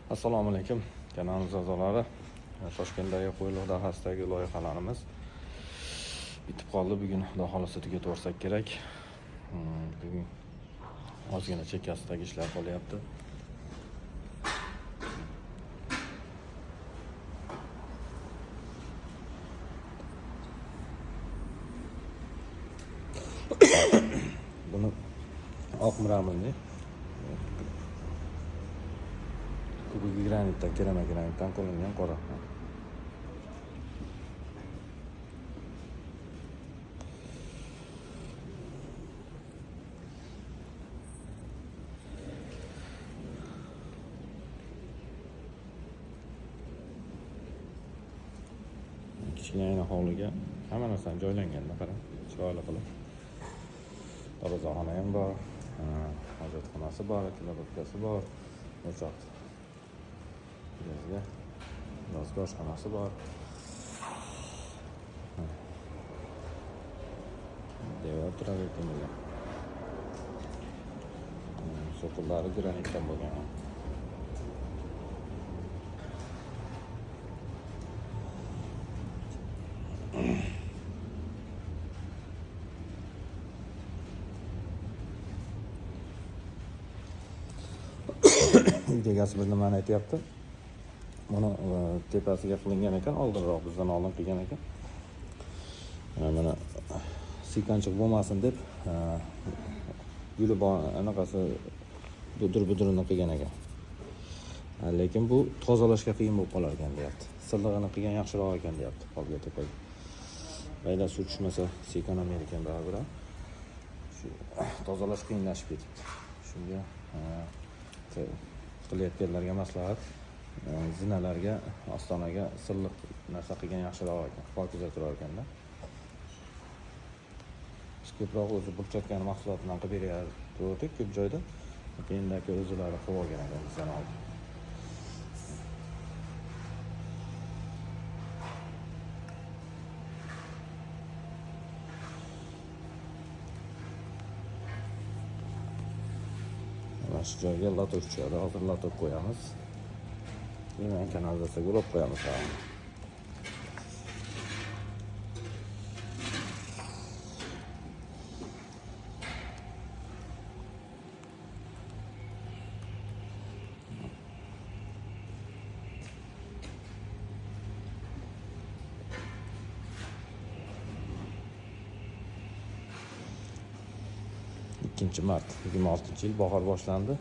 Assalomu alaykum kanalimiz a'zolari. Toshkentdagi qo'yliq dahasidagi loyihalarimiz bitib qoldi. Bugun xudo xolisa tugatib kerak. Bugun ozgina chekkasidagi ishlar qolyapti. Buni oq mramorni kubik granitdan, keramik granitdan qo'llangan qora. Kichkina hovliga hamma narsani joylanganda qarang, chiroyli qilib. Daraxtzorxona ham bor, hojatxonasi bor, kelabotkasi bor, o'choq. Bizga yozgi oshxonasi bor. Devor turadi ekan. So'qillari granitdan bo'lgan. Egasi bir nimani aytyapti. Mana tepasiga qilingan ekan, oldinroq bizdan oldin qilgan ekan. Mana sikanchiq bo'lmasin deb yulib anaqasi budur-budurini qilgan ekan. Lekin bu tozalashga qiyin bo'lib qolar ekan deyapti. Sillig'ini qilgan yaxshiroq ekan deyapti polga tepaga. Bayda suv tushmasa sekanar ekan baribir. Shu tozalash qiyinlashib ketibdi. Shunga qilayotganlarga maslahat, zinalarga, ostonaga silliq narsa qilgan yaxshiroq ekan, pokiza turar ekanda. Biz ko'proq o'zi burchakkan mahsulotlarni qilib berayotdik ko'p joyda. Keyindagi o'zlari qilib olgan ekan bizdan oldin. Shu joyga lato tushadi. Hozir lato qo'yamiz. Keyin kanalizatsiyaga urib qo'yamiz. Ikkinchi mart 26-yil bahor boshlandi.